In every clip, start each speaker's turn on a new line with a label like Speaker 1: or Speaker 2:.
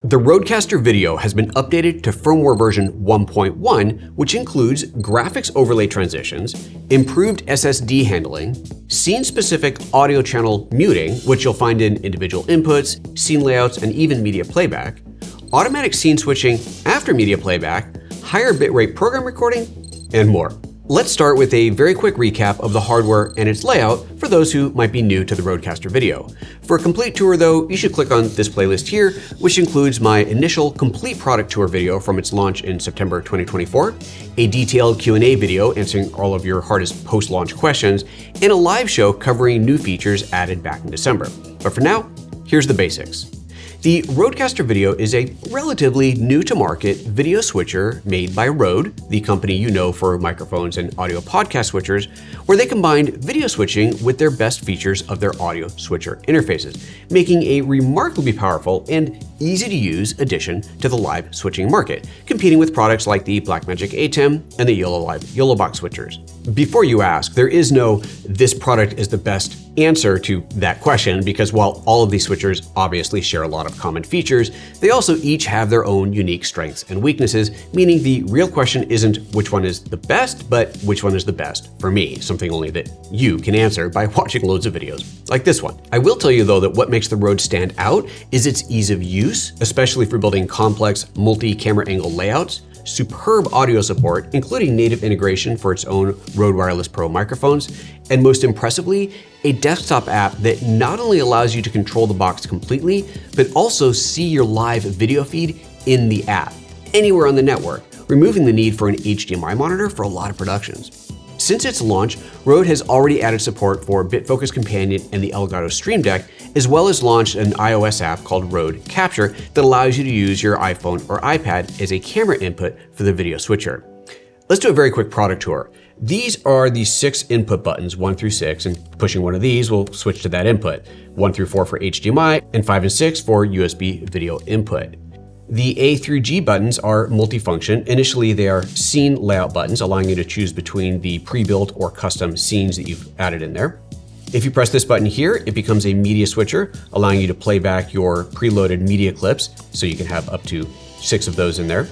Speaker 1: The RØDECaster video has been updated to firmware version 1.1, which includes graphics overlay transitions, improved SSD handling, scene-specific audio channel muting, which you'll find in individual inputs, scene layouts, and even media playback, automatic scene switching after media playback, higher bitrate program recording, and more. Let's start with a very quick recap of the hardware and its layout for those who might be new to the RØDECaster video. For a complete tour though, you should click on this playlist here, which includes my initial complete product tour video from its launch in September 2024, a detailed Q&A video answering all of your hardest post-launch questions, and a live show covering new features added back in December. But for now, here's the basics. The RØDECaster video is a relatively new-to-market video switcher made by Rode, the company you know for microphones and audio podcast switchers, where they combined video switching with their best features of their audio switcher interfaces, making a remarkably powerful and easy-to-use addition to the live switching market, competing with products like the Blackmagic ATEM and the YOLO Box switchers. Before you ask, there is no "this product is the best" answer to that question, because while all of these switchers obviously share a lot of common features, they also each have their own unique strengths and weaknesses, meaning the real question isn't which one is the best, but which one is the best for me, something only that you can answer by watching loads of videos like this one. I will tell you though that what makes the Rode stand out is its ease of use, especially for building complex multi-camera angle layouts, superb audio support, including native integration for its own Rode Wireless Pro microphones, and most impressively, a desktop app that not only allows you to control the box completely, but also see your live video feed in the app, anywhere on the network, removing the need for an HDMI monitor for a lot of productions. Since its launch, Rode has already added support for BitFocus Companion and the Elgato Stream Deck, as well as launched an iOS app called RØDECaster that allows you to use your iPhone or iPad as a camera input for the video switcher. Let's do a very quick product tour. These are the 6 input buttons, 1 through 6, and pushing one of these will switch to that input. 1 through 4 for HDMI, and 5 and 6 for USB video input. The A through G buttons are multifunction. Initially, they are scene layout buttons, allowing you to choose between the pre-built or custom scenes that you've added in there. If you press this button here, it becomes a media switcher, allowing you to play back your preloaded media clips, so you can have up to 6 of those in there.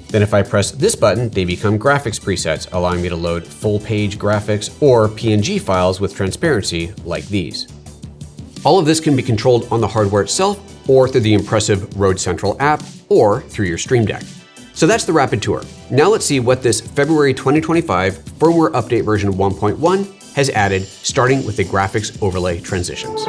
Speaker 1: Then if I press this button, they become graphics presets, allowing me to load full-page graphics or PNG files with transparency like these. All of this can be controlled on the hardware itself, or through the impressive Rode Central app, or through your Stream Deck. So that's the rapid tour. Now let's see what this February 2025 firmware update version 1.1 has added, starting with the graphics overlay transitions.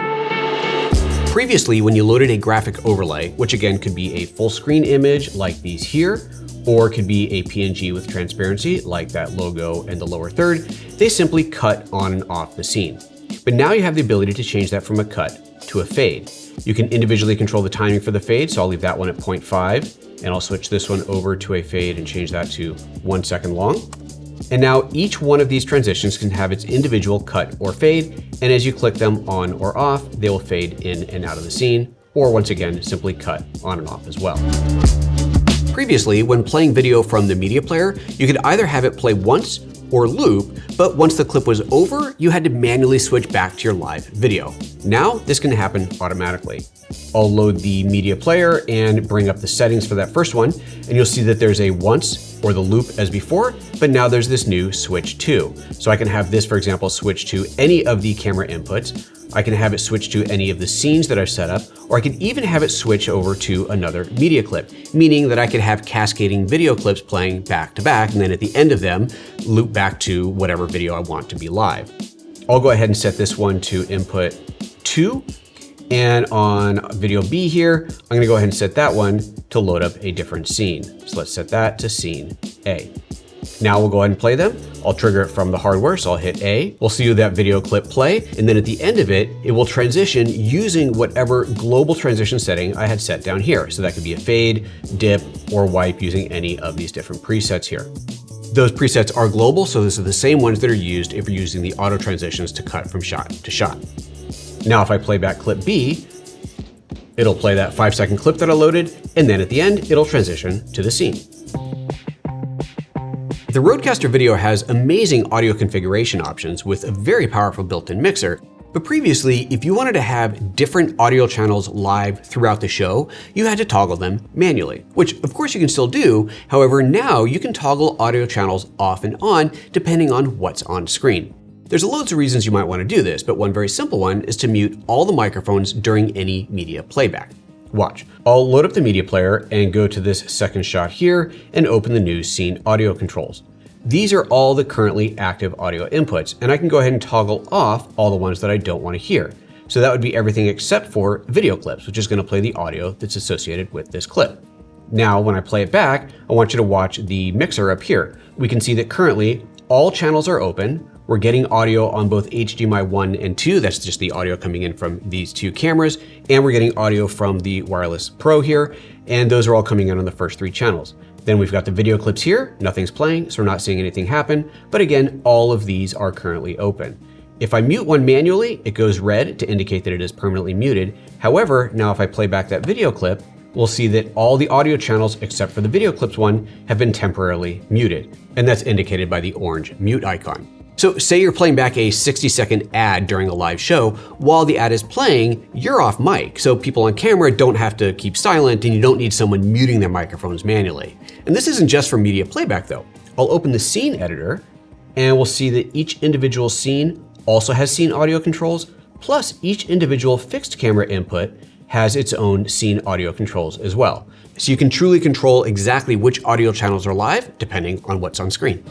Speaker 1: Previously, when you loaded a graphic overlay, which again could be a full screen image like these here, or could be a PNG with transparency like that logo and the lower third, they simply cut on and off the scene. But now you have the ability to change that from a cut to a fade. You can individually control the timing for the fade, so I'll leave that one at 0.5, and I'll switch this one over to a fade and change that to 1 second long. And now each one of these transitions can have its individual cut or fade, and as you click them on or off, they will fade in and out of the scene, or once again, simply cut on and off as well. Previously, when playing video from the media player, you could either have it play once or loop, but once the clip was over, you had to manually switch back to your live video. Now, this can happen automatically. I'll load the media player and bring up the settings for that first one, and you'll see that there's a once or the loop as before, but now there's this new switch to. So I can have this, for example, switch to any of the camera inputs. I can have it switch to any of the scenes that I've set up, or I could even have it switch over to another media clip, meaning that I could have cascading video clips playing back to back, and then at the end of them, loop back to whatever video I want to be live. I'll go ahead and set this one to input 2, and on video B here, I'm gonna go ahead and set that one to load up a different scene. So let's set that to scene A. Now we'll go ahead and play them. I'll trigger it from the hardware, so I'll hit A. We'll see that video clip play, and then at the end of it, it will transition using whatever global transition setting I had set down here. So that could be a fade, dip, or wipe using any of these different presets here. Those presets are global, so those are the same ones that are used if you're using the auto transitions to cut from shot to shot. Now if I play back clip B, it'll play that 5-second clip that I loaded, and then at the end, it'll transition to the scene. The RØDECaster video has amazing audio configuration options with a very powerful built-in mixer, But previously, if you wanted to have different audio channels live throughout the show, you had to toggle them manually, which of course you can still do. However, now you can toggle audio channels off and on depending on what's on screen. There's loads of reasons you might want to do this, but one very simple one is to mute all the microphones during any media playback. Watch. I'll load up the media player and go to this second shot here and open the new scene audio controls. These are all the currently active audio inputs, and I can go ahead and toggle off all the ones that I don't want to hear. So that would be everything except for video clips, which is going to play the audio that's associated with this clip. Now, when I play it back, I want you to watch the mixer up here. We can see that currently all channels are open. We're getting audio on both HDMI 1 and 2, that's just the audio coming in from these two cameras, and we're getting audio from the Wireless Pro here, and those are all coming in on the first 3 channels. Then we've got the video clips here, nothing's playing, so we're not seeing anything happen, but again, all of these are currently open. If I mute one manually, it goes red to indicate that it is permanently muted. However, now if I play back that video clip, we'll see that all the audio channels except for the video clips one have been temporarily muted, and that's indicated by the orange mute icon. So say you're playing back a 60-second ad during a live show. While the ad is playing, you're off mic, so people on camera don't have to keep silent and you don't need someone muting their microphones manually. And this isn't just for media playback though. I'll open the scene editor and we'll see that each individual scene also has scene audio controls, plus each individual fixed camera input has its own scene audio controls as well. So you can truly control exactly which audio channels are live depending on what's on screen.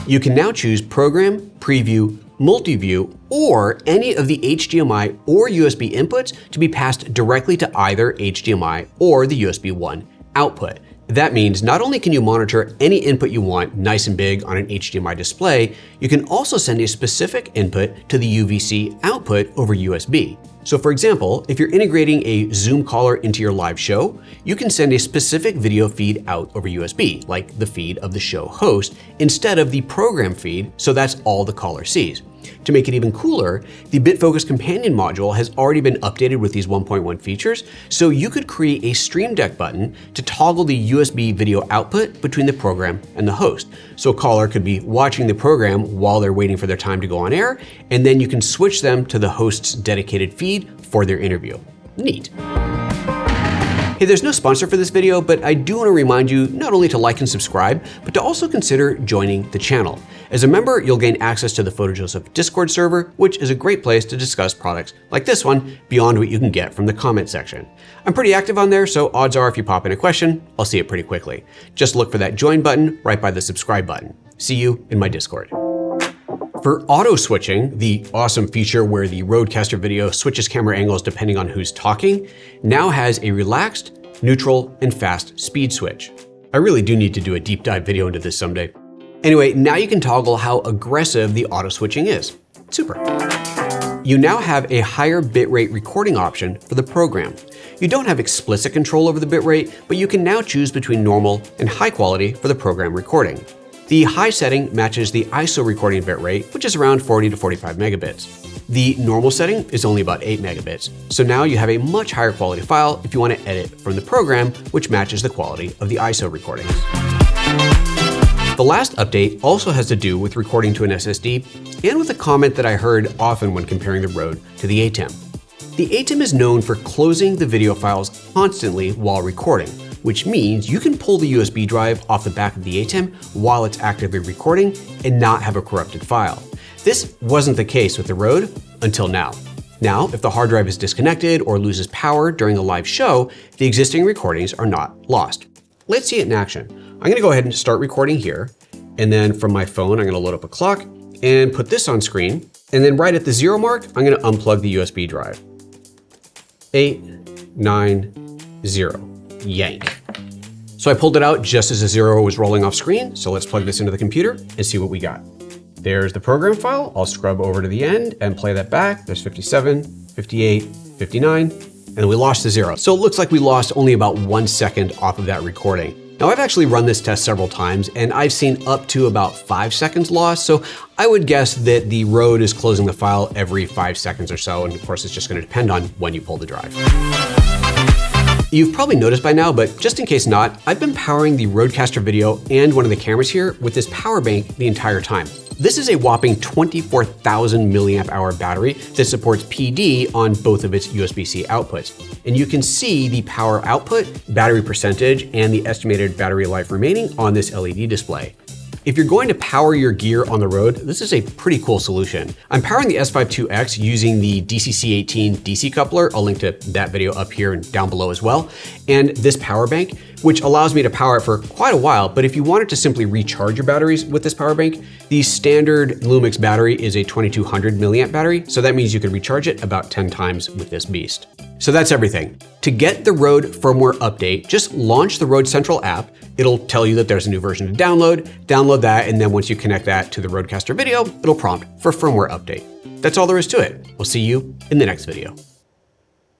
Speaker 1: You can now choose Program, Preview, Multi-View, or any of the HDMI or USB inputs to be passed directly to either HDMI or the USB 1 output. That means not only can you monitor any input you want nice and big on an HDMI display, you can also send a specific input to the UVC output over USB. So for example, if you're integrating a Zoom caller into your live show, you can send a specific video feed out over USB, like the feed of the show host, instead of the program feed, so that's all the caller sees. To make it even cooler, the BitFocus companion module has already been updated with these 1.1 features, so you could create a Stream Deck button to toggle the USB video output between the program and the host. So a caller could be watching the program while they're waiting for their time to go on air, and then you can switch them to the host's dedicated feed for their interview. Neat. Hey, there's no sponsor for this video, but I do want to remind you not only to like and subscribe, but to also consider joining the channel. As a member, you'll gain access to the PhotoJoseph Discord server, which is a great place to discuss products like this one beyond what you can get from the comment section. I'm pretty active on there, so odds are if you pop in a question, I'll see it pretty quickly. Just look for that join button right by the subscribe button. See you in my Discord. For auto switching, the awesome feature where the RØDECaster video switches camera angles depending on who's talking, now has a relaxed, neutral, and fast speed switch. I really do need to do a deep dive video into this someday. Anyway, now you can toggle how aggressive the auto switching is. Super. You now have a higher bitrate recording option for the program. You don't have explicit control over the bitrate, but you can now choose between normal and high quality for the program recording. The high setting matches the ISO recording bitrate, which is around 40 to 45 megabits. The normal setting is only about 8 megabits, so now you have a much higher quality file if you want to edit from the program, which matches the quality of the ISO recordings. The last update also has to do with recording to an SSD and with a comment that I heard often when comparing the Rode to the ATEM. The ATEM is known for closing the video files constantly while recording, which means you can pull the USB drive off the back of the ATEM while it's actively recording and not have a corrupted file. This wasn't the case with the Rode until now. Now, if the hard drive is disconnected or loses power during a live show, the existing recordings are not lost. Let's see it in action. I'm gonna go ahead and start recording here, and then from my phone, I'm gonna load up a clock and put this on screen, and then right at the 0 mark, I'm gonna unplug the USB drive. 8, 9, 0. Yank. So I pulled it out just as the 0 was rolling off screen. So let's plug this into the computer and see what we got. There's the program file. I'll scrub over to the end and play that back. There's 57, 58, 59, and we lost the 0. So it looks like we lost only about 1 second off of that recording. Now I've actually run this test several times and I've seen up to about 5 seconds lost. So I would guess that the Rode is closing the file every 5 seconds or so. And of course, it's just going to depend on when you pull the drive. You've probably noticed by now, but just in case not, I've been powering the RØDECaster video and one of the cameras here with this power bank the entire time. This is a whopping 24,000 milliamp hour battery that supports PD on both of its USB-C outputs. And you can see the power output, battery percentage, and the estimated battery life remaining on this LED display. If you're going to power your gear on the road, this is a pretty cool solution. I'm powering the S5 IIX using the DCC18 DC coupler. I'll link to that video up here and down below as well. And this power bank, which allows me to power it for quite a while. But if you wanted to simply recharge your batteries with this power bank, the standard Lumix battery is a 2200 milliamp battery. So that means you can recharge it about 10 times with this beast. So that's everything. To get the Rode firmware update, just launch the Rode Central app. It'll tell you that there's a new version to download that, and then once you connect that to the RØDECaster video, it'll prompt for firmware update. That's all there is to it. We'll see you in the next video.